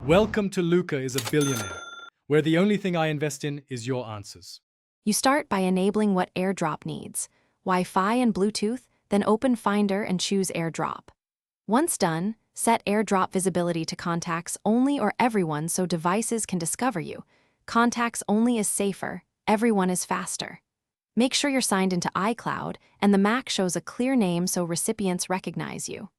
Welcome to Luca is a billionaire, where the only thing I invest in is your answers. You start by enabling what AirDrop needs, Wi-Fi and Bluetooth, then open Finder and choose AirDrop. Once done, set AirDrop visibility to contacts only or everyone so devices can discover you. Contacts only is safer, everyone is faster. Make sure you're signed into iCloud and the Mac shows a clear name so recipients recognize you.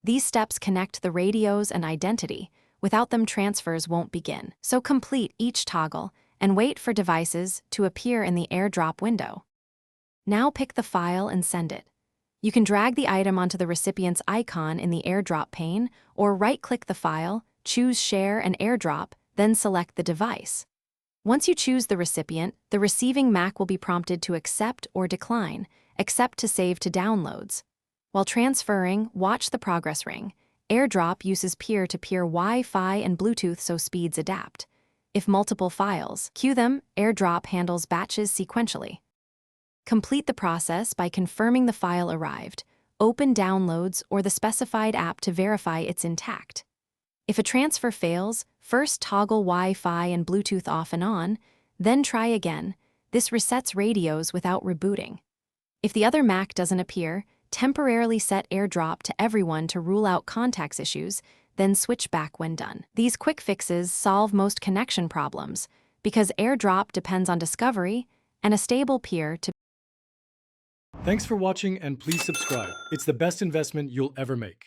These steps connect the radios and identity. Without them, transfers won't begin. So complete each toggle and wait for devices to appear in the AirDrop window. Now pick the file and send it. You can drag the item onto the recipient's icon in the AirDrop pane or right-click the file, choose Share and AirDrop, then select the device. Once you choose the recipient, the receiving Mac will be prompted to accept or decline, accept to save to downloads. While transferring, watch the progress ring. AirDrop uses peer-to-peer Wi-Fi and Bluetooth so speeds adapt. If multiple files, queue them, AirDrop handles batches sequentially. Complete the process by confirming the file arrived, open Downloads or the specified app to verify it's intact. If a transfer fails, first toggle Wi-Fi and Bluetooth off and on, then try again. This resets radios without rebooting. If the other Mac doesn't appear, temporarily set AirDrop to everyone to rule out contacts issues, then switch back when done. These quick fixes solve most connection problems because AirDrop depends on discovery and a stable peer to Thanks for watching and please subscribe. It's the best investment you'll ever make.